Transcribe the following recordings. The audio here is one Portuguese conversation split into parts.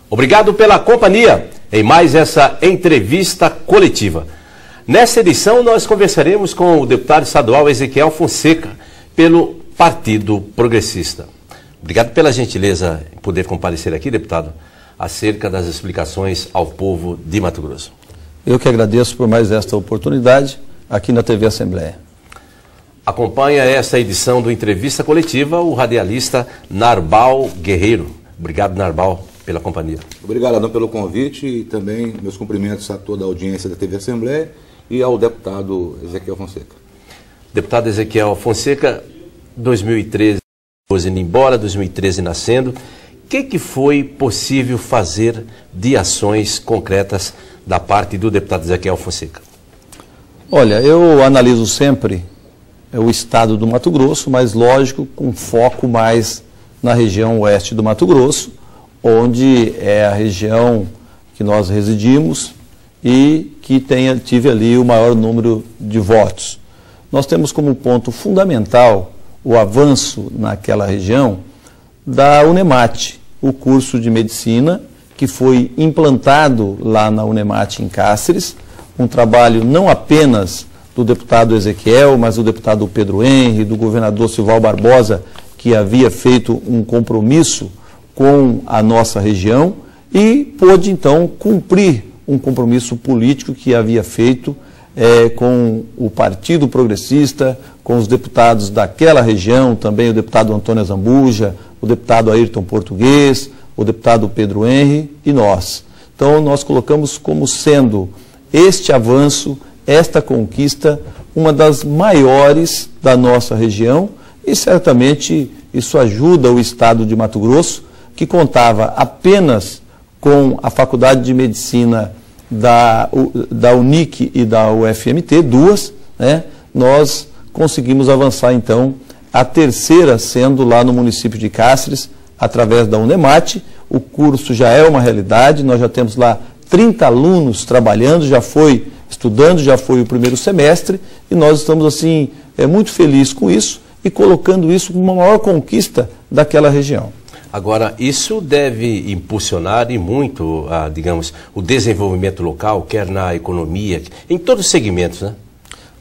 Obrigado pela companhia em mais essa entrevista coletiva. Nessa edição nós conversaremos com o deputado estadual Ezequiel Fonseca, pelo Partido Progressista. Obrigado pela gentileza em poder comparecer aqui, deputado, acerca das explicações ao povo de Mato Grosso. Eu que agradeço por mais esta oportunidade aqui na TV Assembleia. Acompanha esta edição do Entrevista Coletiva o radialista Narbal Guerreiro. Obrigado, Narbal, pela companhia. Obrigado, Adão, pelo convite e também meus cumprimentos a toda a audiência da TV Assembleia e ao deputado Ezequiel Fonseca. Deputado Ezequiel Fonseca, 2013 indo embora, 2013 nascendo. O que foi possível fazer de ações concretas da parte do deputado Ezequiel Fonseca? Olha, eu analiso sempre o estado do Mato Grosso, mas lógico, com foco mais na região oeste do Mato Grosso, onde é a região que nós residimos e que tive ali o maior número de votos. Nós temos como ponto fundamental o avanço naquela região da Unemate, o curso de medicina que foi implantado lá na Unemate em Cáceres, um trabalho não apenas do deputado Ezequiel, mas do deputado Pedro Henry, do governador Silval Barbosa, que havia feito um compromisso com a nossa região e pôde então cumprir um compromisso político que havia feito com o Partido Progressista, com os deputados daquela região, também o deputado Antônio Zambuja, o deputado Ayrton Português, o deputado Pedro Henry e nós. Então nós colocamos como sendo este avanço, esta conquista, uma das maiores da nossa região e certamente isso ajuda o estado de Mato Grosso, que contava apenas com a Faculdade de Medicina da UNIC e da UFMT, duas, né? Nós conseguimos avançar então, a terceira sendo lá no município de Cáceres, através da Unemate. O curso já é uma realidade, nós já temos lá 30 alunos trabalhando, já foi estudando, já foi o primeiro semestre, e nós estamos assim, muito felizes com isso e colocando isso como uma maior conquista daquela região. Agora, isso deve impulsionar e muito, digamos, o desenvolvimento local, quer na economia, em todos os segmentos, né?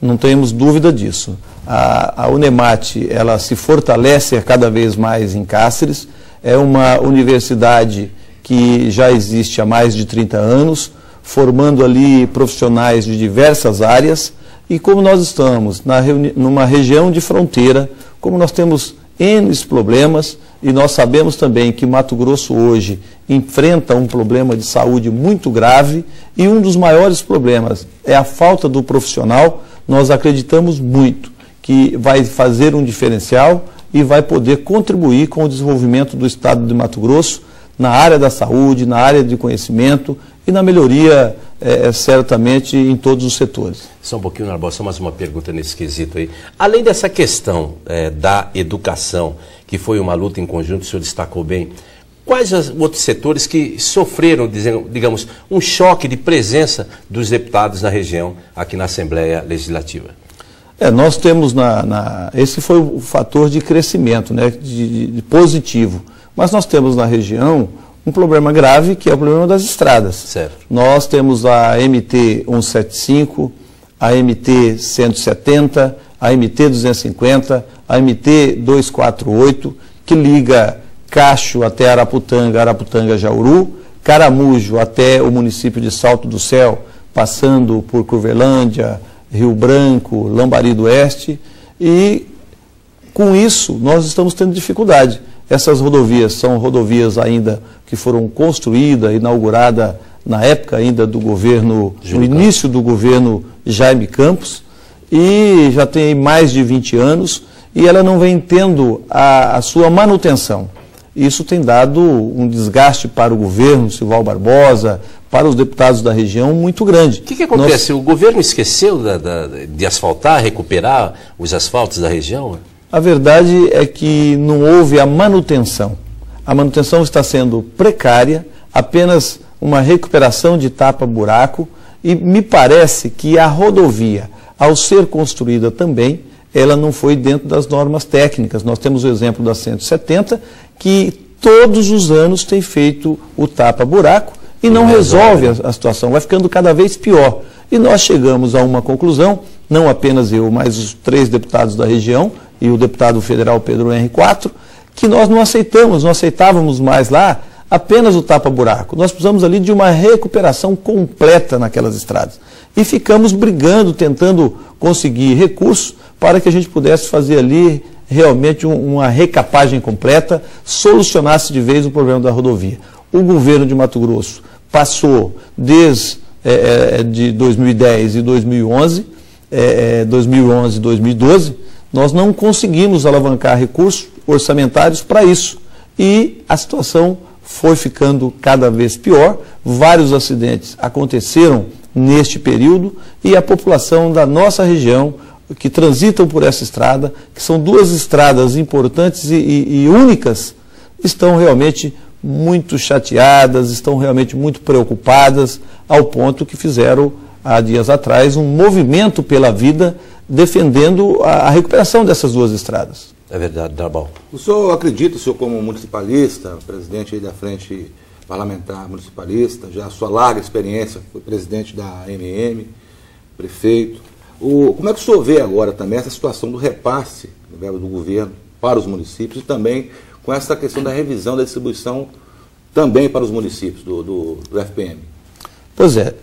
Não temos dúvida disso. A Unemate, ela se fortalece cada vez mais em Cáceres, é uma universidade que já existe há mais de 30 anos, formando ali profissionais de diversas áreas, e como nós estamos numa região de fronteira, como nós temos N problemas, e nós sabemos também que Mato Grosso hoje enfrenta um problema de saúde muito grave, e um dos maiores problemas é a falta do profissional. Nós acreditamos muito que vai fazer um diferencial e vai poder contribuir com o desenvolvimento do estado de Mato Grosso na área da saúde, na área de conhecimento e na melhoria, certamente, em todos os setores. Só um pouquinho, Narbal, só mais uma pergunta nesse quesito aí. Além dessa questão da educação, que foi uma luta em conjunto, o senhor destacou bem, quais os outros setores que sofreram, digamos, um choque de presença dos deputados na região, aqui na Assembleia Legislativa? Nós temos, esse foi o fator de crescimento, né, de positivo, mas nós temos na região um problema grave, que é o problema das estradas. Certo. Nós temos a MT 175, a MT 170, a MT 250, a MT 248, que liga Cacho até Araputanga, Araputanga-Jauru, Caramujo até o município de Salto do Céu, passando por Curvelândia, Rio Branco, Lambari do Oeste, e com isso nós estamos tendo dificuldade. Essas rodovias são rodovias ainda que foram construídas, inauguradas na época ainda do governo, no início do governo Jaime Campos, e já tem mais de 20 anos, e ela não vem tendo a sua manutenção. Isso tem dado um desgaste para o governo, Silval Barbosa, para os deputados da região, muito grande. O que acontece? O governo esqueceu de asfaltar, recuperar os asfaltos da região? A verdade é que não houve a manutenção. A manutenção está sendo precária, apenas uma recuperação de tapa-buraco, e me parece que a rodovia, ao ser construída também, ela não foi dentro das normas técnicas. Nós temos o exemplo da 170, que todos os anos tem feito o tapa-buraco e não resolve a situação, vai ficando cada vez pior. E nós chegamos a uma conclusão, não apenas eu, mas os 3 deputados da região e o deputado federal Pedro Henrique IV, que nós não aceitávamos mais lá apenas o tapa-buraco. Nós precisamos ali de uma recuperação completa naquelas estradas. E ficamos brigando, tentando conseguir recursos para que a gente pudesse fazer ali realmente uma recapagem completa, solucionasse de vez o problema da rodovia. O governo de Mato Grosso passou desde de 2010 e 2011 e 2012, nós não conseguimos alavancar recursos orçamentários para isso. E a situação foi ficando cada vez pior, vários acidentes aconteceram neste período e a população da nossa região, que transitam por essa estrada, que são 2 estradas importantes e únicas, estão realmente muito chateadas, estão realmente muito preocupadas, ao ponto que fizeram, há dias atrás, um movimento pela vida, defendendo a recuperação dessas 2 estradas. É verdade, Darboe. O senhor acredita, o senhor como municipalista, presidente aí da Frente Parlamentar Municipalista, já a sua larga experiência, foi presidente da AMM, prefeito, como é que o senhor vê agora também essa situação do repasse do governo para os municípios e também com essa questão da revisão da distribuição também para os municípios do FPM? Pois é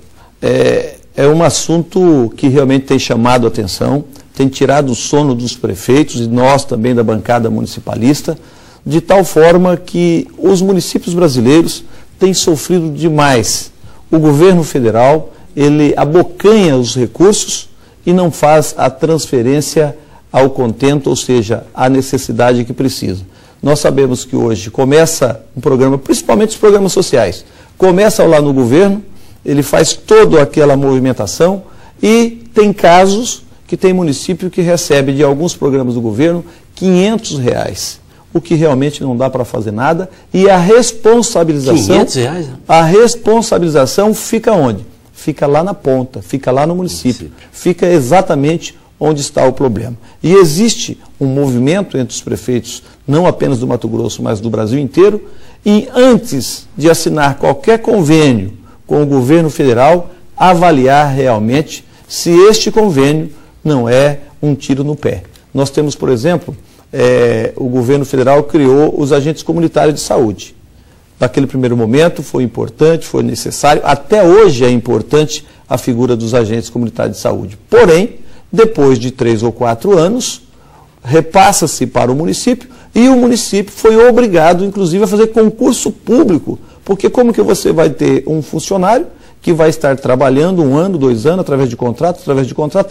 um assunto que realmente tem chamado a atenção, tem tirado o sono dos prefeitos e nós também da bancada municipalista, de tal forma que os municípios brasileiros têm sofrido demais. O governo federal, ele abocanha os recursos e não faz a transferência ao contento, ou seja, à necessidade que precisa. Nós sabemos que hoje começa um programa, principalmente os programas sociais, começa lá no governo, ele faz toda aquela movimentação e tem casos que tem município que recebe de alguns programas do governo R$500, o que realmente não dá para fazer nada, e a responsabilização... R$500? A responsabilização fica onde? Fica lá na ponta, fica lá no município, fica exatamente onde está o problema. E existe um movimento entre os prefeitos, não apenas do Mato Grosso, mas do Brasil inteiro, e antes de assinar qualquer convênio com o governo federal, avaliar realmente se este convênio não é um tiro no pé. Nós temos, por exemplo, o governo federal criou os agentes comunitários de saúde. Naquele primeiro momento foi importante, foi necessário, até hoje é importante a figura dos agentes comunitários de saúde. Porém, depois de 3 ou 4 anos, repassa-se para o município e o município foi obrigado, inclusive, a fazer concurso público, porque como que você vai ter um funcionário que vai estar trabalhando 1 ano, 2 anos, através de contrato,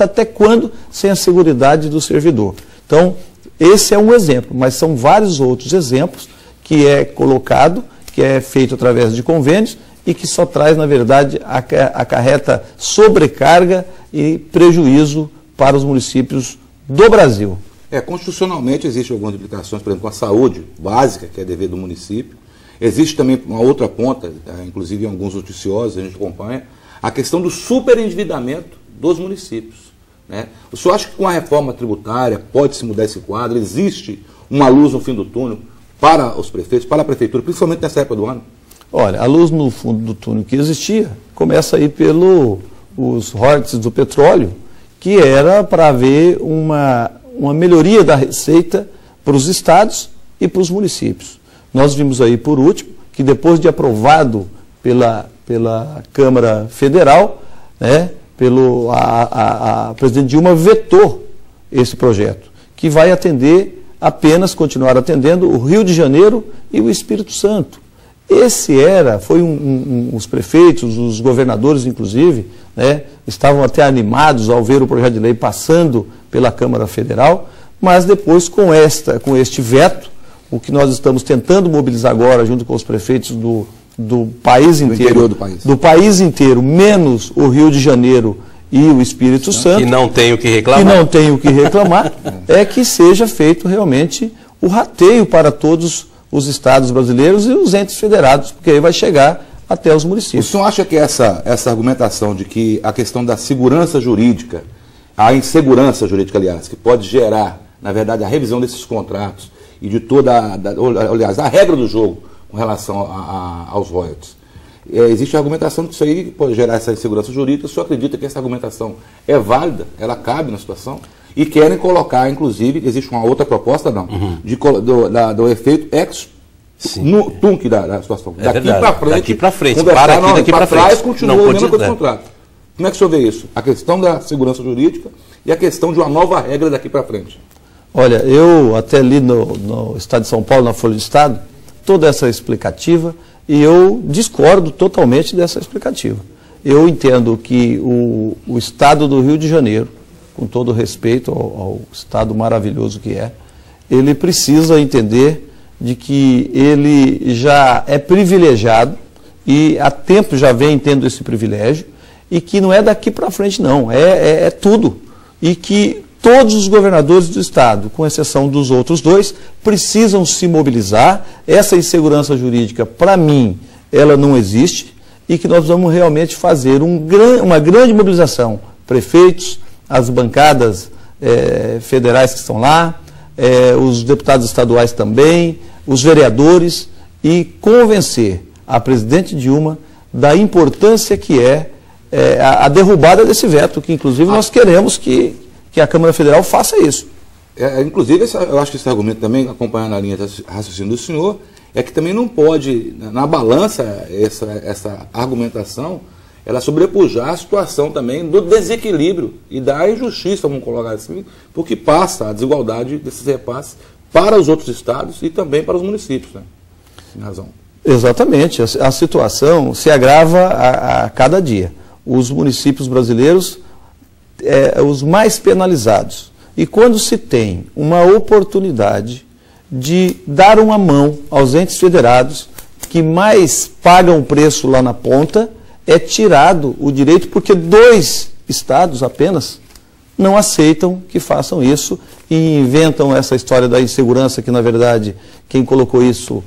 até quando? Sem a seguridade do servidor. Então, esse é um exemplo, mas são vários outros exemplos que é colocado, que é feito através de convênios e que só traz, na verdade, acarreta sobrecarga e prejuízo para os municípios do Brasil. Constitucionalmente existem algumas implicações, por exemplo, com a saúde básica, que é dever do município. Existe também uma outra ponta, inclusive em alguns noticiosos, a gente acompanha, a questão do superendividamento dos municípios. Né? O senhor acha que com a reforma tributária pode-se mudar esse quadro? Existe uma luz no fim do túnel para os prefeitos, para a prefeitura, principalmente nessa época do ano? Olha, a luz no fundo do túnel que existia começa aí pelos royalties do petróleo, que era para haver uma melhoria da receita para os estados e para os municípios. Nós vimos aí, por último, que depois de aprovado pela Câmara Federal, né, a presidente Dilma vetou esse projeto, que vai apenas continuar atendendo o Rio de Janeiro e o Espírito Santo. Os prefeitos, os governadores, inclusive, né, estavam até animados ao ver o projeto de lei passando pela Câmara Federal, mas depois, com este veto, o que nós estamos tentando mobilizar agora, junto com os prefeitos do país inteiro, do país inteiro, menos o Rio de Janeiro e o Espírito Santo, que não tem o que reclamar, é que seja feito realmente o rateio para todos os estados brasileiros e os entes federados, porque aí vai chegar até os municípios. O senhor acha que essa argumentação de que a questão da segurança jurídica, a insegurança jurídica, aliás, que pode gerar, na verdade, a revisão desses contratos e de toda, aliás, a regra do jogo com relação aos royalties. Existe a argumentação que isso aí pode gerar essa insegurança jurídica. O senhor acredita que essa argumentação é válida? Ela cabe na situação? E querem colocar, inclusive, existe uma outra proposta, não, do efeito no tunc da situação. Daqui para frente. Daqui para trás continua a mesma coisa do contrato. Como é que o senhor vê isso? A questão da segurança jurídica e a questão de uma nova regra daqui para frente. Olha, eu até li no Estado de São Paulo, na Folha de Estado, toda essa explicativa, e eu discordo totalmente dessa explicativa. Eu entendo que o Estado do Rio de Janeiro, com todo respeito ao Estado maravilhoso que é, ele precisa entender de que ele já é privilegiado e há tempo já vem tendo esse privilégio e que não é daqui para frente não, é tudo. E que todos os governadores do Estado, com exceção dos outros dois, precisam se mobilizar. Essa insegurança jurídica, para mim, ela não existe e que nós vamos realmente fazer uma grande mobilização. Prefeitos, as bancadas federais que estão lá, os deputados estaduais também, os vereadores, e convencer a presidente Dilma da importância que é a derrubada desse veto, que inclusive nós queremos que a Câmara Federal faça isso. Inclusive, eu acho que esse argumento também, acompanhando a linha de raciocínio do senhor, é que também não pode, na balança, essa argumentação, ela sobrepujar a situação também do desequilíbrio e da injustiça, vamos colocar assim, porque passa a desigualdade desses repasses para os outros estados e também para os municípios, né? Tem razão. Exatamente, a situação se agrava a cada dia. Os municípios brasileiros, os mais penalizados. E quando se tem uma oportunidade de dar uma mão aos entes federados que mais pagam o preço lá na ponta, é tirado o direito, porque 2 estados apenas não aceitam que façam isso e inventam essa história da insegurança, que na verdade quem colocou isso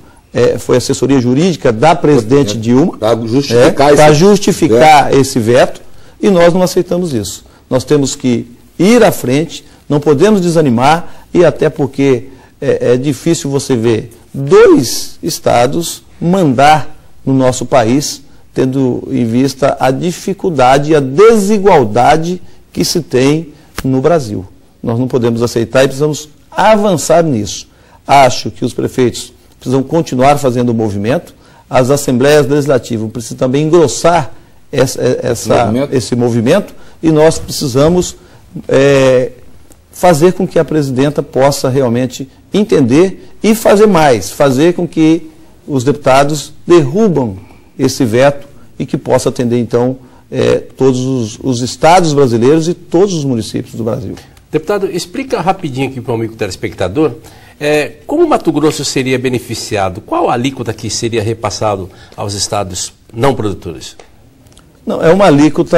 foi a assessoria jurídica da presidente Dilma, para justificar esse veto, e nós não aceitamos isso. Nós temos que ir à frente, não podemos desanimar, e até porque é difícil você ver 2 estados mandar no nosso país, tendo em vista a dificuldade e a desigualdade que se tem no Brasil. Nós não podemos aceitar e precisamos avançar nisso. Acho que os prefeitos precisam continuar fazendo o movimento, as assembleias legislativas precisam também engrossar esse movimento, e nós precisamos fazer com que a presidenta possa realmente entender e fazer mais, fazer com que os deputados derrubam esse veto e que possa atender, então, todos os estados brasileiros e todos os municípios do Brasil. Deputado, explica rapidinho aqui para o amigo telespectador, como o Mato Grosso seria beneficiado, qual a alíquota que seria repassado aos estados não produtores? Não, é uma alíquota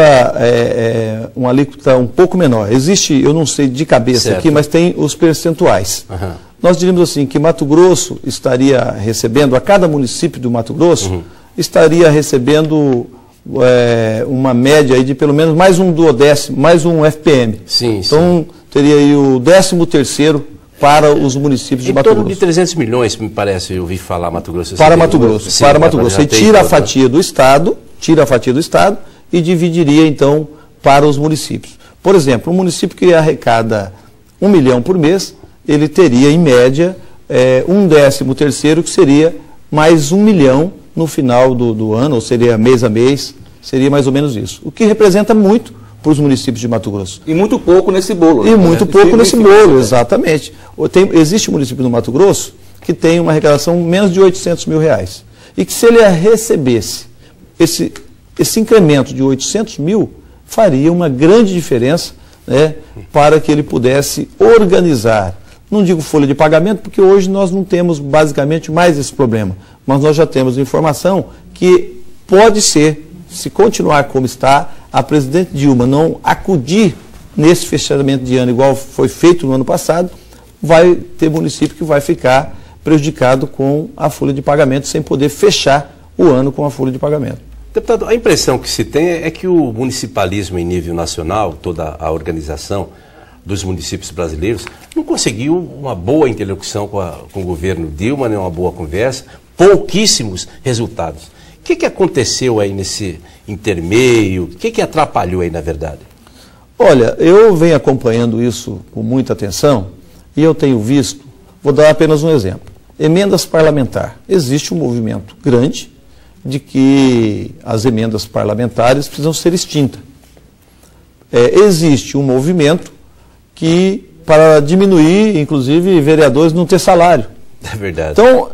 um pouco menor. Existe, eu não sei de cabeça aqui, mas tem os percentuais. Uhum. Nós diríamos assim, que Mato Grosso estaria recebendo, a cada município do Mato Grosso, estaria recebendo uma média aí de pelo menos mais um duodécimo, mais um FPM. Sim, então, teria aí o 13º para os municípios de Mato Grosso. Em torno de 300 milhões, me parece, eu ouvi falar, Mato Grosso. Para Mato Grosso, sim, para Mato Grosso. Você tira a fatia do Estado, e dividiria, então, para os municípios. Por exemplo, um município que arrecada 1 milhão por mês, ele teria, em média, um 13º, que seria mais 1 milhão no final do ano, ou seria mês a mês, seria mais ou menos isso. O que representa muito para os municípios de Mato Grosso. E muito pouco nesse bolo. E muito pouco nesse bolo, exatamente. Existe um município no Mato Grosso que tem uma arrecadação menos de R$800 mil. E que se ele recebesse esse incremento de 800 mil, faria uma grande diferença, né, para que ele pudesse organizar. Não digo folha de pagamento, porque hoje nós não temos basicamente mais esse problema, mas nós já temos informação que pode ser, se continuar como está, a presidente Dilma não acudir nesse fechamento de ano igual foi feito no ano passado, vai ter município que vai ficar prejudicado com a folha de pagamento, sem poder fechar o ano com a folha de pagamento. Deputado, a impressão que se tem é que o municipalismo em nível nacional, toda a organização, dos municípios brasileiros, não conseguiu uma boa interlocução com o governo Dilma, nem uma boa conversa, pouquíssimos resultados. O que aconteceu aí nesse intermeio? O que atrapalhou aí, na verdade? Olha, eu venho acompanhando isso com muita atenção e eu tenho visto, vou dar apenas um exemplo, emendas parlamentares. Existe um movimento grande de que as emendas parlamentares precisam ser extintas. Existe um movimento que, para diminuir, inclusive, vereadores não ter salário. É verdade. Então,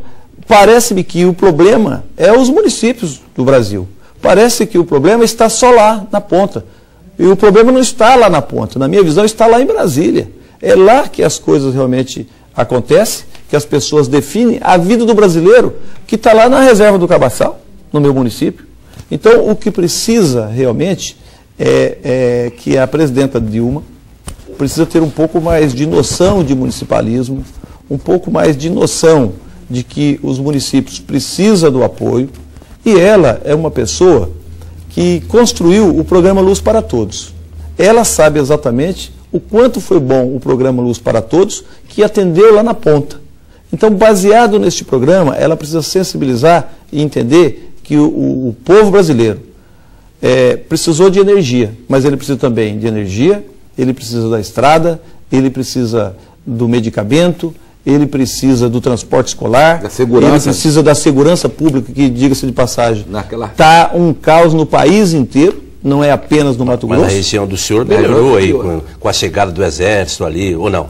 parece-me que o problema é os municípios do Brasil. Parece que o problema está só lá, na ponta. E o problema não está lá na ponta. Na minha visão, está lá em Brasília. É lá que as coisas realmente acontecem, que as pessoas definem a vida do brasileiro, que está lá na reserva do Cabaçal, no meu município. Então, o que precisa realmente é que a presidenta Dilma precisa ter um pouco mais de noção de municipalismo, um pouco mais de noção de que os municípios precisam do apoio, e ela é uma pessoa que construiu o programa Luz para Todos. Ela sabe exatamente o quanto foi bom o programa Luz para Todos, que atendeu lá na ponta. Então, baseado neste programa, ela precisa sensibilizar e entender que o povo brasileiro precisou de energia, mas ele precisa também de energia, ele precisa da estrada, ele precisa do medicamento, ele precisa do transporte escolar, da segurança. Ele precisa da segurança pública, que, diga-se de passagem, Naquela... está um caos no país inteiro, não é apenas no Mato Grosso. Mas a região do senhor melhorou aí com a chegada do Exército ali, ou não?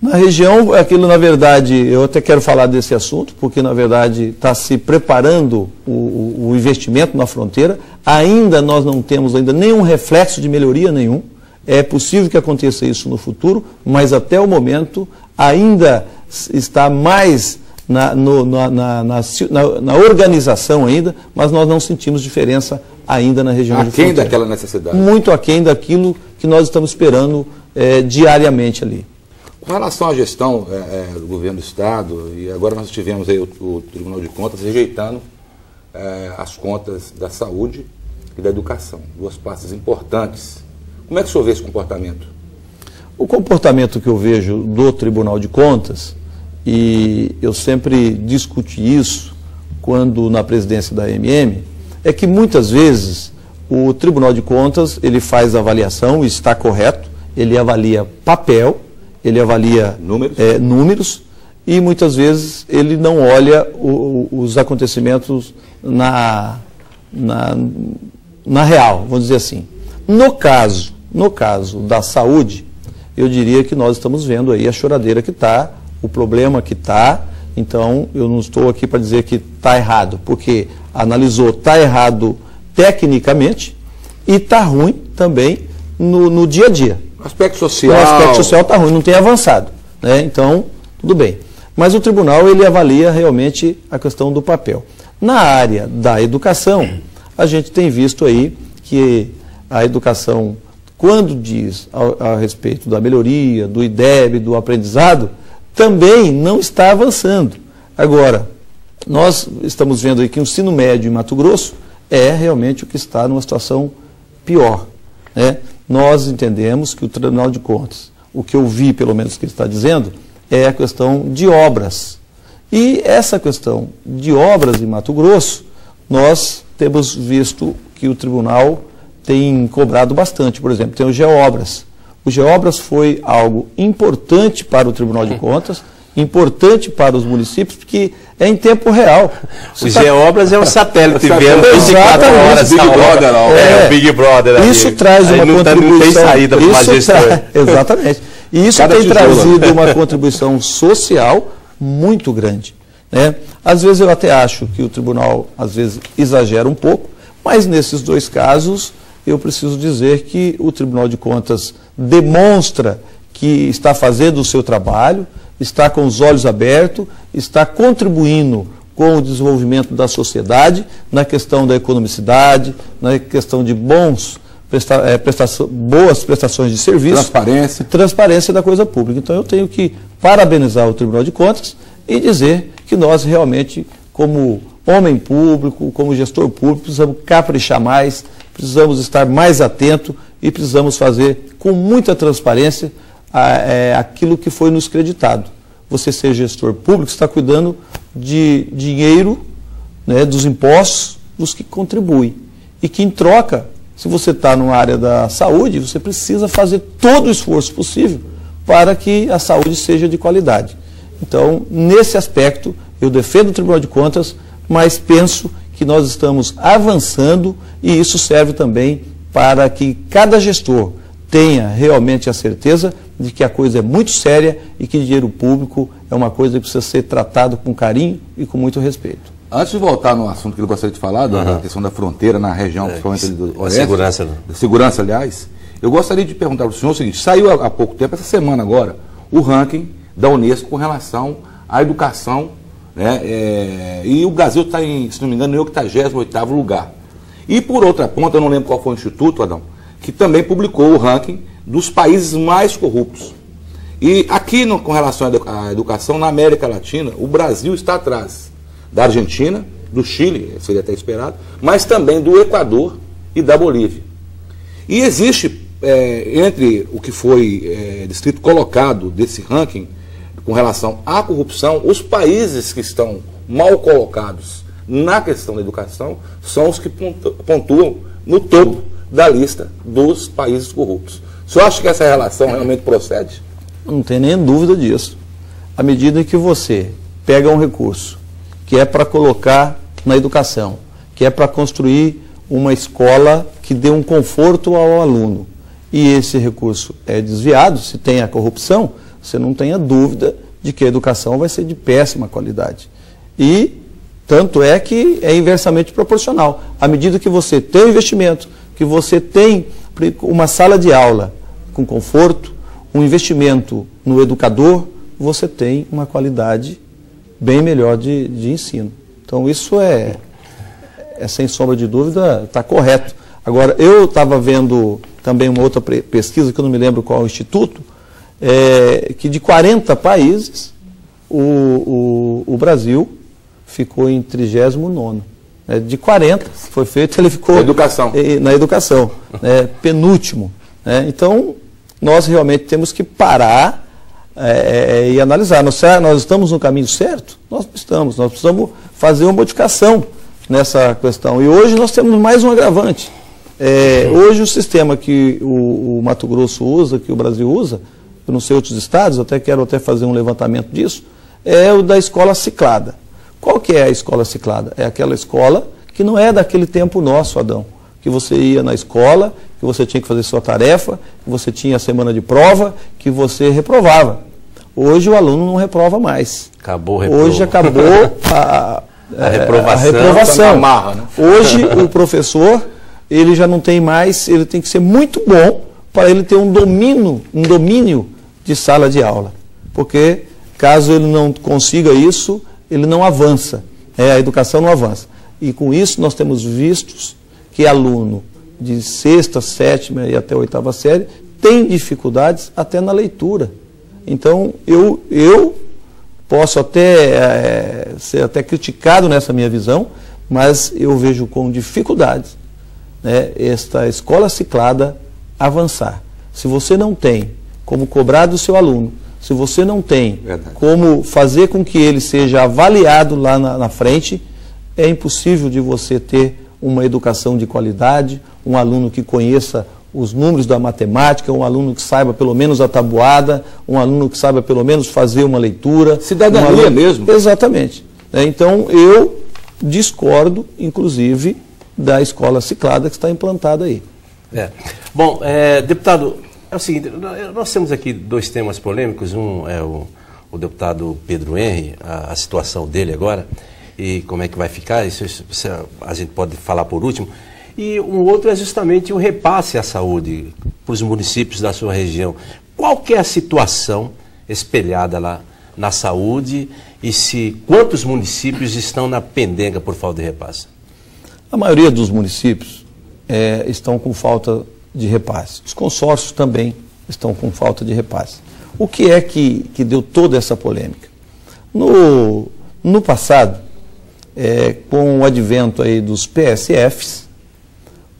Na região, aquilo na verdade, eu até quero falar desse assunto, porque na verdade está se preparando o investimento na fronteira, ainda nós não temos ainda nenhum reflexo de melhoria nenhum, é possível que aconteça isso no futuro, mas até o momento ainda está mais na organização ainda, mas nós não sentimos diferença ainda na região de fronteira. Aquém daquela necessidade. Muito aquém daquilo que nós estamos esperando diariamente ali. Com relação à gestão do governo do Estado, e agora nós tivemos aí o Tribunal de Contas rejeitando as contas da saúde e da educação, duas partes importantes. Como é que o senhor vê esse comportamento? O comportamento que eu vejo do Tribunal de Contas, e eu sempre discuti isso quando na presidência da AMM, é que muitas vezes o Tribunal de Contas ele faz avaliação, está correto, ele avalia papel, ele avalia números e muitas vezes ele não olha os acontecimentos na real, vamos dizer assim. No caso da saúde, eu diria que nós estamos vendo aí a choradeira que está, o problema que está, então eu não estou aqui para dizer que está errado, porque analisou, está errado tecnicamente e está ruim também no dia a dia. O aspecto social... O aspecto social está ruim, não tem avançado, né? Então, tudo bem. Mas o tribunal, ele avalia realmente a questão do papel. Na área da educação, a gente tem visto aí que a educação, quando diz a respeito da melhoria, do IDEB, do aprendizado, também não está avançando. Agora, nós estamos vendo aí que o ensino médio em Mato Grosso é realmente o que está numa situação pior, né? Nós entendemos que o Tribunal de Contas, o que eu vi pelo menos que ele está dizendo, é a questão de obras. E essa questão de obras em Mato Grosso, nós temos visto que o tribunal tem cobrado bastante. Por exemplo, tem o GeoObras. O GeoObras foi algo importante para o Tribunal de Contas, importante para os municípios, porque é em tempo real. O GeoObras é um satélite vendo 24 horas. Big Brother, o Big Brother. Isso traz uma contribuição. Não tem saída para uma gestão. Exatamente. E isso tem trazido uma contribuição social muito grande, né? Às vezes eu até acho que o tribunal, às vezes, exagera um pouco, mas nesses dois casos, eu preciso dizer que o Tribunal de Contas demonstra que está fazendo o seu trabalho, está com os olhos abertos, está contribuindo com o desenvolvimento da sociedade, na questão da economicidade, na questão de boas prestações de serviço. Transparência da coisa pública. Então eu tenho que parabenizar o Tribunal de Contas e dizer que nós realmente, como homem público, como gestor público, precisamos caprichar mais, precisamos estar mais atentos e precisamos fazer com muita transparência aquilo que foi nos creditado. Você ser gestor público, está cuidando de dinheiro, né, dos impostos dos que contribuem. E que, em troca, se você está numa área da saúde, você precisa fazer todo o esforço possível para que a saúde seja de qualidade. Então, nesse aspecto, eu defendo o Tribunal de Contas, mas penso que nós estamos avançando e isso serve também para que cada gestor tenha realmente a certeza de que a coisa é muito séria e que dinheiro público é uma coisa que precisa ser tratado com carinho e com muito respeito. Antes de voltar no assunto que eu gostaria de falar, da questão da fronteira na região, principalmente do Oeste, segurança, aliás, eu gostaria de perguntar para o senhor o seguinte: saiu há pouco tempo, essa semana agora, o ranking da Unesco com relação à educação, né, e o Brasil está, se não me engano, no 88º lugar. E por outra ponta, eu não lembro qual foi o instituto, Adão, que também publicou o ranking dos países mais corruptos. E aqui, com relação à educação, na América Latina, o Brasil está atrás da Argentina, do Chile, seria até esperado, mas também do Equador e da Bolívia. E existe, entre o que foi descrito, colocado desse ranking, com relação à corrupção, os países que estão mal colocados na questão da educação são os que pontuam no topo da lista dos países corruptos. O senhor acha que essa relação realmente procede? Não tem nem dúvida disso. À medida que você pega um recurso que é para colocar na educação, que é para construir uma escola que dê um conforto ao aluno, e esse recurso é desviado, se tem a corrupção, você não tenha dúvida de que a educação vai ser de péssima qualidade. E tanto é que é inversamente proporcional. À medida que você tem o investimento, que você tem uma sala de aula com conforto, um investimento no educador, você tem uma qualidade bem melhor de ensino. Então isso é sem sombra de dúvida, está correto. Agora, eu estava vendo também uma outra pesquisa, que eu não me lembro qual é o instituto, que de 40 países, o Brasil ficou em 39º. De 40 foi feito, ele ficou na educação, penúltimo. Então, nós realmente temos que parar e analisar. Nós estamos no caminho certo? Nós estamos. Nós precisamos fazer uma modificação nessa questão. E hoje nós temos mais um agravante. Hoje o sistema que o Mato Grosso usa, que o Brasil usa, eu não sei outros estados, quero fazer um levantamento disso, é o da escola ciclada. Qual que é a escola ciclada? É aquela escola que não é daquele tempo nosso, Adão, que você ia na escola, que você tinha que fazer sua tarefa, que você tinha a semana de prova, que você reprovava. Hoje o aluno não reprova mais. Hoje acabou a reprovação. Amarra, né? Hoje o professor, ele já não tem mais, ele tem que ser muito bom para ele ter um domínio de sala de aula. Porque caso ele não consiga isso, ele não avança. A educação não avança. E com isso nós temos visto que aluno de 6ª, 7ª e até 8ª série tem dificuldades até na leitura. Então, eu posso até ser até criticado nessa minha visão, mas eu vejo com dificuldades, esta escola ciclada avançar. Se você não tem como cobrar do seu aluno, se você não tem como fazer com que ele seja avaliado lá na frente, é impossível de você ter uma educação de qualidade, um aluno que conheça os números da matemática, um aluno que saiba pelo menos a tabuada, um aluno que saiba pelo menos fazer uma leitura. Cidadania mesmo. Exatamente. Então, eu discordo, inclusive, da escola ciclada que está implantada aí. Bom, deputado, é o seguinte, nós temos aqui 2 temas polêmicos. Um é o deputado Pedro Henry, a situação dele agora, e como é que vai ficar, isso a gente pode falar por último. E um outro é justamente o repasse à saúde para os municípios da sua região. Qual que é a situação espelhada lá na saúde e quantos municípios estão na pendenga por falta de repasse? A maioria dos municípios estão com falta de repasse. Os consórcios também estão com falta de repasse. O que é que deu toda essa polêmica? No passado, com o advento aí dos PSFs,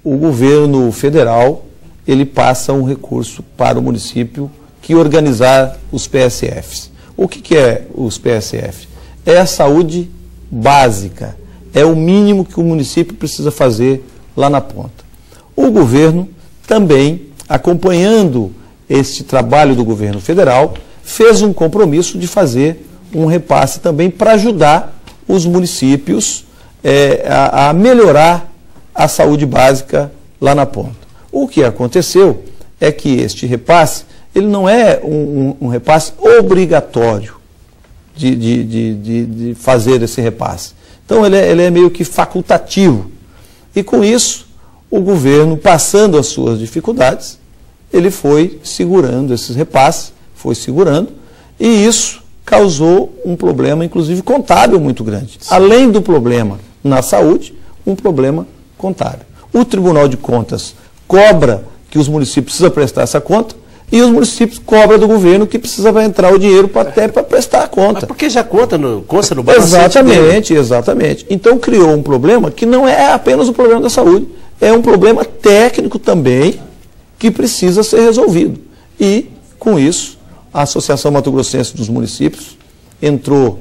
o governo federal ele passa um recurso para o município que organizar os PSFs. O que é os PSFs? É a saúde básica, é o mínimo que o município precisa fazer lá na ponta. O governo também, acompanhando este trabalho do governo federal, fez um compromisso de fazer um repasse também para ajudar os municípios a melhorar a saúde básica lá na ponta. O que aconteceu é que este repasse, ele não é um repasse obrigatório de fazer esse repasse. Então ele é meio que facultativo. E com isso, o governo, passando as suas dificuldades, ele foi segurando esses repasses, foi segurando, e isso causou um problema, inclusive contábil, muito grande. Sim. Além do problema na saúde, um problema contábil. O Tribunal de Contas cobra que os municípios precisam prestar essa conta, e os municípios cobram do governo que precisa entrar o dinheiro até para prestar a conta. Mas porque já consta no balancete. Exatamente, exatamente. Então criou um problema que não é apenas o problema da saúde, é um problema técnico também que precisa ser resolvido. E, com isso, a Associação Mato Grossense dos Municípios entrou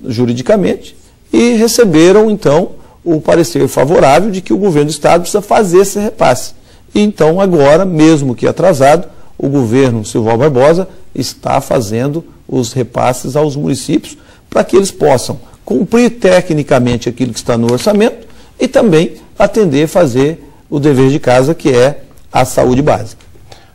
juridicamente e receberam, então, o parecer favorável de que o governo do Estado precisa fazer esse repasse. E, então, agora, mesmo que atrasado, o governo Silval Barbosa está fazendo os repasses aos municípios para que eles possam cumprir tecnicamente aquilo que está no orçamento e também atender, fazer o dever de casa, que é a saúde básica.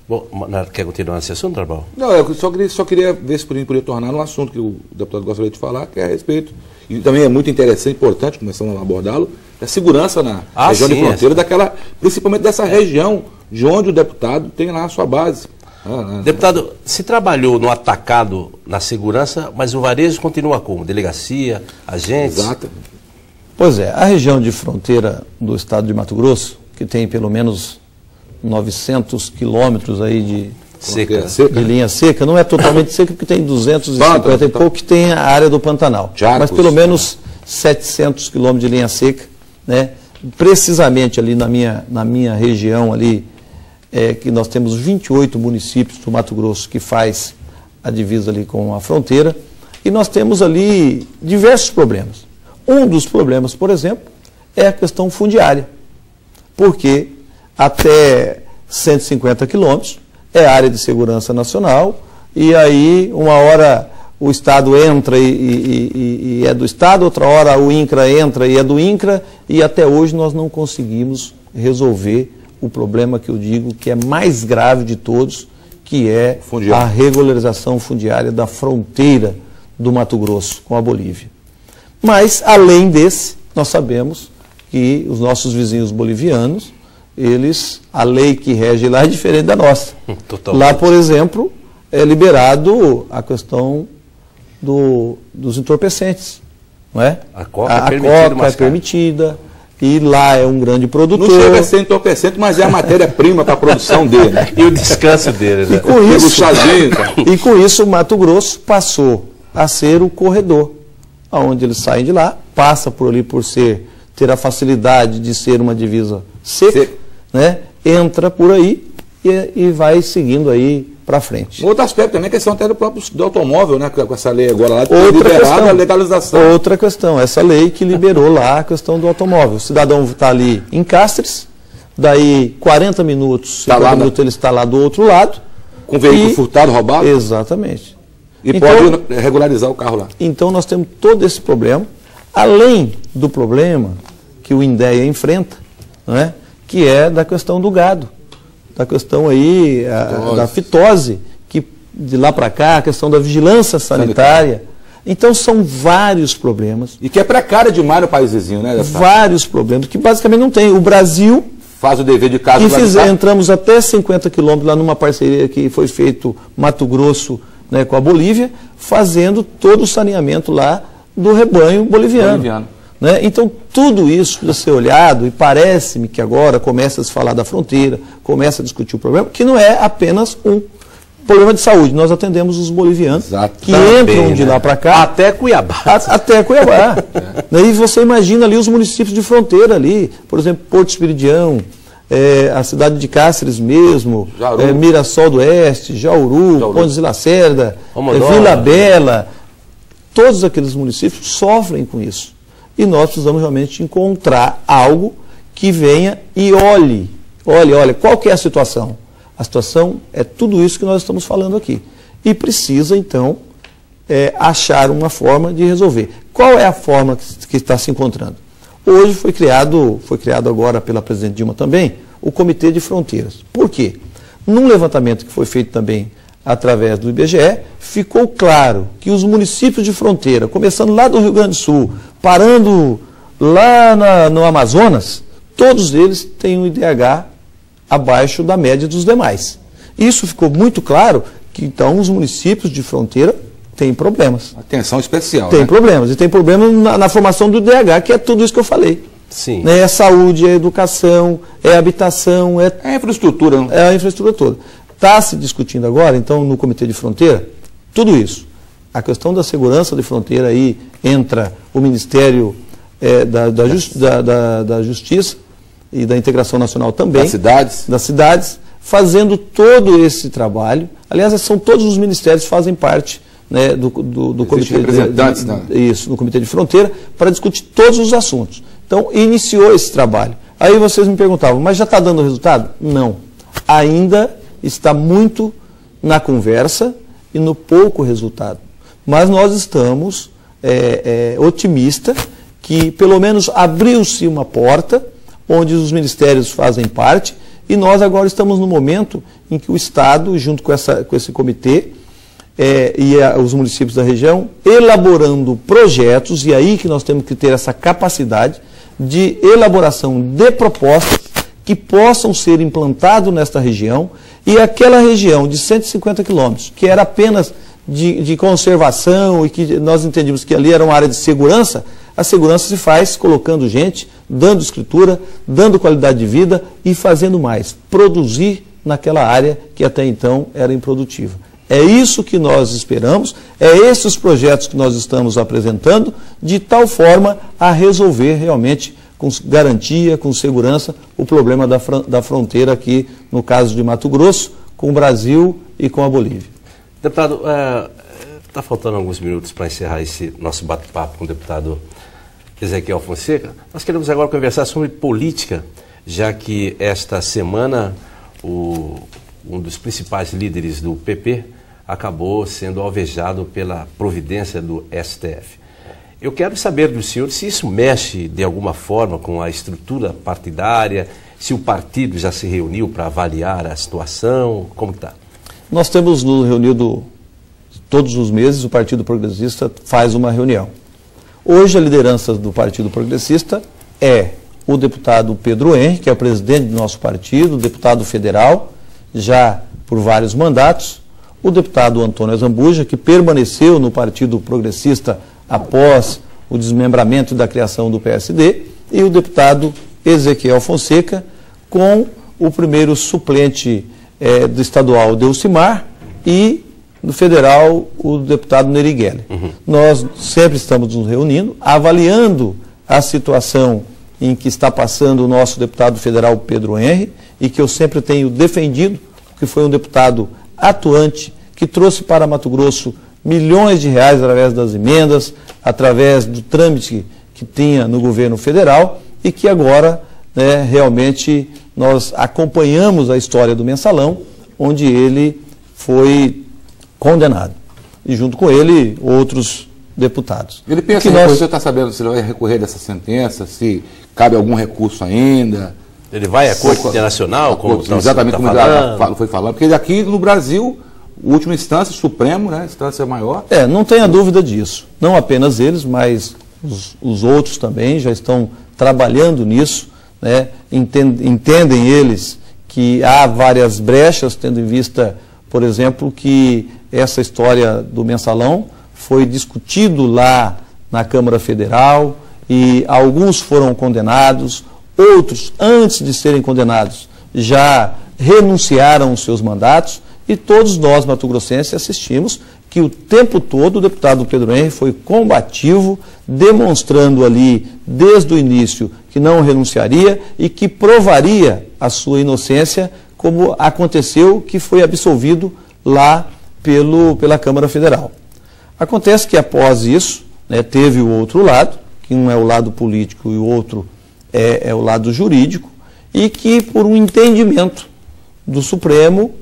Bom, quer continuar esse assunto, Arbal? Não, eu só queria ver se podia tornar um assunto que o deputado gostaria de falar, que é a respeito, e também é muito interessante, importante, começamos a abordá-lo, a segurança na região de fronteira, principalmente dessa região de onde o deputado tem lá a sua base. Deputado, se trabalhou no atacado na segurança, mas o varejo continua como? Delegacia, agentes? Exato. Pois é, a região de fronteira do estado de Mato Grosso, que tem pelo menos 900 quilômetros aí de linha seca, não é totalmente seca porque tem 250 e pouco que tem a área do Pantanal, mas pelo menos 700 quilômetros de linha seca, né? Precisamente ali na minha região ali, que nós temos 28 municípios do Mato Grosso que faz a divisa ali com a fronteira, e nós temos ali diversos problemas. Um dos problemas, por exemplo, é a questão fundiária, porque até 150 quilômetros é área de segurança nacional, e aí uma hora o Estado entra e é do Estado, outra hora o INCRA entra e é do INCRA, e até hoje nós não conseguimos resolver o problema que eu digo que é mais grave de todos, que é a regularização fundiária da fronteira do Mato Grosso com a Bolívia. Mas, além desse, nós sabemos que os nossos vizinhos bolivianos, a lei que rege lá é diferente da nossa. Totalmente. Lá, por exemplo, é liberado a questão dos entorpecentes, não é? A coca é permitida. E lá é um grande produtor. Não chega a ser entorpecente, mas é a matéria-prima para a produção dele, né? E o descanso dele, né? E com isso o Mato Grosso passou a ser o corredor, onde eles saem de lá, passa por ali por ter a facilidade de ser uma divisa seca, né? Entra por aí e vai seguindo aí para frente. Outro aspecto também é a questão até do automóvel, né? Com essa lei agora lá, liberada a legalização. Outra questão, essa lei que liberou lá a questão do automóvel. O cidadão está ali em Castres, daí 40 minutos, 50 minutos ele está lá do outro lado. Com veículo furtado, roubado? Exatamente. E então, pode regularizar o carro lá. Então nós temos todo esse problema, além do problema que o INDEA enfrenta, não é? Que é da questão do gado. Da questão aí, da fitose, que de lá para cá, a questão da vigilância sanitária. Então são vários problemas. E que é precária demais no país vizinho, né? Vários problemas, que basicamente não tem. O Brasil faz o dever de casa. Entramos até 50 quilômetros lá numa parceria que foi feito Mato Grosso, né, com a Bolívia, fazendo todo o saneamento lá do rebanho boliviano. Né? Então, tudo isso precisa ser olhado, e parece-me que agora começa a se falar da fronteira, começa a discutir o problema, que não é apenas um problema de saúde. Nós atendemos os bolivianos que entram de lá para cá. Até Cuiabá. Até Cuiabá. E você imagina ali os municípios de fronteira ali, por exemplo, Porto Espiridião, a cidade de Cáceres mesmo, Jauru. Mirassol do Oeste, Jauru, Pontes de Lacerda, Vila Bela, todos aqueles municípios sofrem com isso. E nós precisamos realmente encontrar algo que venha e olhe, qual que é a situação? A situação é tudo isso que nós estamos falando aqui. E precisa, então, achar uma forma de resolver. Qual é a forma que está se encontrando? Hoje foi criado agora pela presidente Dilma também, o Comitê de Fronteiras. Por quê? Num levantamento que foi feito também através do IBGE, ficou claro que os municípios de fronteira, começando lá do Rio Grande do Sul, parando lá no Amazonas, todos eles têm um IDH abaixo da média dos demais. Isso ficou muito claro que, então, os municípios de fronteira têm problemas. Atenção especial. Tem problemas. E tem problemas na formação do IDH, que é tudo isso que eu falei. Sim. É saúde, é educação, é habitação, é a infraestrutura. Não? É a infraestrutura toda. Está se discutindo agora, então, no Comitê de Fronteira, tudo isso. A questão da segurança de fronteira, aí entra o Ministério da Justiça e da Integração Nacional também. Das cidades, fazendo todo esse trabalho. Aliás, são todos os ministérios que fazem parte, né, do Comitê do Comitê de Fronteira, para discutir todos os assuntos. Então, iniciou esse trabalho. Aí vocês me perguntavam, mas já está dando resultado? Não. Ainda está muito na conversa e no pouco resultado. Mas nós estamos otimistas que, pelo menos, abriu-se uma porta onde os ministérios fazem parte e nós agora estamos no momento em que o Estado, junto com esse comitê, os municípios da região, elaborando projetos, e aí que nós temos que ter essa capacidade de elaboração de propostas que possam ser implantadas nesta região, e aquela região de 150 quilômetros, que era apenas de conservação e que nós entendíamos que ali era uma área de segurança, a segurança se faz colocando gente, dando escritura, dando qualidade de vida e fazendo mais, produzir naquela área que até então era improdutiva. É isso que nós esperamos, esses os projetos que nós estamos apresentando, de tal forma a resolver realmente com garantia, com segurança, o problema da fronteira aqui, no caso de Mato Grosso, com o Brasil e com a Bolívia. Deputado, está faltando alguns minutos para encerrar esse nosso bate-papo com o deputado Ezequiel Fonseca. Nós queremos agora conversar sobre política, já que esta semana um dos principais líderes do PP acabou sendo alvejado pela providência do STF. Eu quero saber do senhor se isso mexe de alguma forma com a estrutura partidária, se o partido já se reuniu para avaliar a situação, como está? Nós temos nos reunido todos os meses, o Partido Progressista faz uma reunião. Hoje a liderança do Partido Progressista é o deputado Pedro Henrique, que é o presidente do nosso partido, deputado federal, já por vários mandatos, o deputado Antônio Azambuja, que permaneceu no Partido Progressista após o desmembramento da criação do PSD, e o deputado Ezequiel Fonseca, com o primeiro suplente do estadual Delcimar e do federal o deputado Neri Geller. Nós sempre estamos nos reunindo, avaliando a situação em que está passando o nosso deputado federal Pedro Henrique, e que eu sempre tenho defendido, que foi um deputado atuante, que trouxe para Mato Grosso milhões de reais através das emendas, através do trâmite que tinha no governo federal, e que agora, né, realmente nós acompanhamos a história do Mensalão, onde ele foi condenado. E junto com ele, outros deputados. Ele pensa em você está sabendo se ele vai recorrer dessa sentença, se cabe algum recurso ainda? Ele vai à Corte Internacional, como exatamente como ele foi falando, porque aqui no Brasil, última instância, Supremo, né, instância maior. Não tenha dúvida disso. Não apenas eles, mas os outros também já estão trabalhando nisso, né? Entendem eles que há várias brechas, tendo em vista, por exemplo, que essa história do Mensalão foi discutido lá na Câmara Federal e alguns foram condenados, outros, antes de serem condenados, já renunciaram aos seus mandatos, e todos nós, mato-grossenses, assistimos que o tempo todo o deputado Pedro Henrique foi combativo, demonstrando ali, desde o início, que não renunciaria e que provaria a sua inocência, como aconteceu que foi absolvido lá pela Câmara Federal. Acontece que após isso, né, teve o outro lado, que um é o lado político e o outro é o lado jurídico, e que por um entendimento do Supremo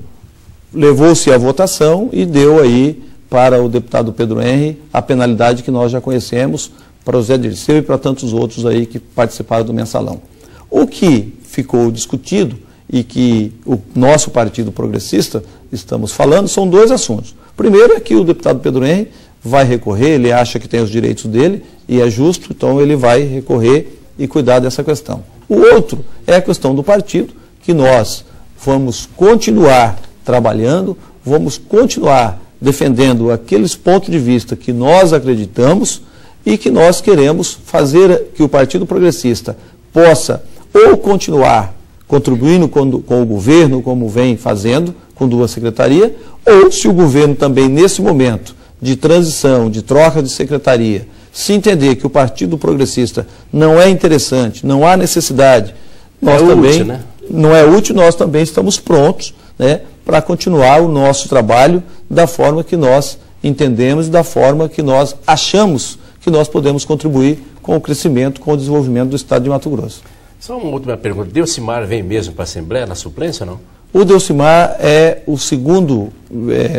levou-se à votação e deu aí para o deputado Pedro Henry a penalidade que nós já conhecemos, para o Zé Dirceu e para tantos outros aí que participaram do mensalão. O que ficou discutido e que o nosso Partido Progressista estamos falando são dois assuntos. Primeiro é que o deputado Pedro Henry vai recorrer, ele acha que tem os direitos dele e é justo, então ele vai recorrer e cuidar dessa questão. O outro é a questão do partido, que nós vamos continuar trabalhando, vamos continuar defendendo aqueles pontos de vista que nós acreditamos e que nós queremos fazer que o Partido Progressista possa ou continuar contribuindo com o governo, como vem fazendo, com duas secretarias, ou se o governo também, nesse momento de transição, de troca de secretaria, se entender que o Partido Progressista não é interessante, não há necessidade, nós também, útil, né? Não é útil, nós também estamos prontos, né, para continuar o nosso trabalho da forma que nós entendemos e da forma que nós achamos que nós podemos contribuir com o crescimento, com o desenvolvimento do Estado de Mato Grosso. Só uma última pergunta. Delcimar vem mesmo para a Assembleia, na suplência ou não? O Delcimar é o segundo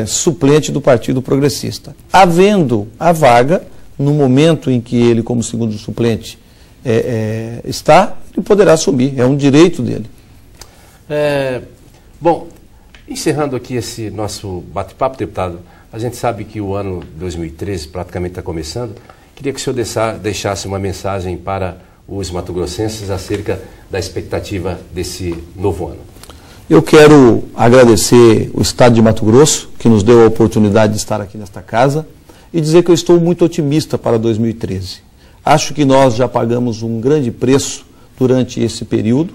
suplente do Partido Progressista. Havendo a vaga, no momento em que ele, como segundo suplente, está, ele poderá assumir. É um direito dele. Bom, encerrando aqui esse nosso bate-papo, deputado, a gente sabe que o ano 2013 praticamente está começando. Queria que o senhor deixasse uma mensagem para os mato-grossenses acerca da expectativa desse novo ano. Eu quero agradecer o Estado de Mato Grosso, que nos deu a oportunidade de estar aqui nesta casa, e dizer que eu estou muito otimista para 2013. Acho que nós já pagamos um grande preço durante esse período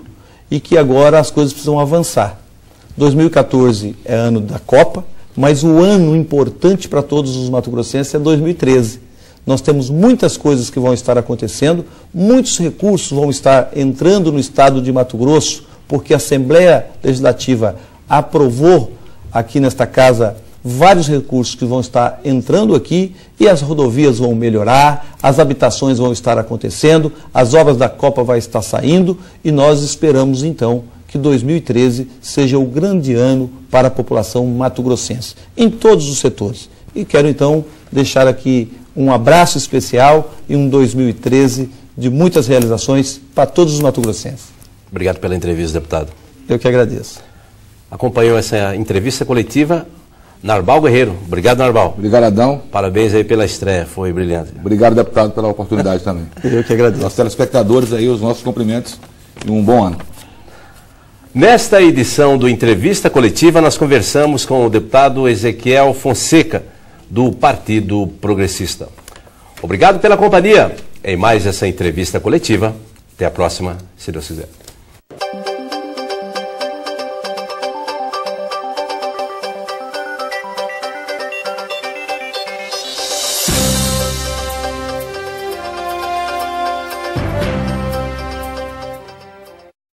e que agora as coisas precisam avançar. 2014 é ano da Copa, mas o ano importante para todos os mato-grossenses é 2013. Nós temos muitas coisas que vão estar acontecendo, muitos recursos vão estar entrando no Estado de Mato Grosso, porque a Assembleia Legislativa aprovou aqui nesta casa vários recursos que vão estar entrando aqui e as rodovias vão melhorar, as habitações vão estar acontecendo, as obras da Copa vão estar saindo e nós esperamos então que 2013 seja o grande ano para a população mato-grossense, em todos os setores. E quero então deixar aqui um abraço especial e um 2013 de muitas realizações para todos os mato-grossenses. Obrigado pela entrevista, deputado. Eu que agradeço. Acompanhou essa entrevista coletiva Narbal Guerreiro. Obrigado, Narbal. Obrigado, Adão. Parabéns aí pela estreia, foi brilhante. Obrigado, deputado, pela oportunidade também. Eu que agradeço. Aos telespectadores aí, os nossos cumprimentos e um bom ano. Nesta edição do Entrevista Coletiva, nós conversamos com o deputado Ezequiel Fonseca, do Partido Progressista. Obrigado pela companhia em mais essa entrevista coletiva. Até a próxima, se Deus quiser.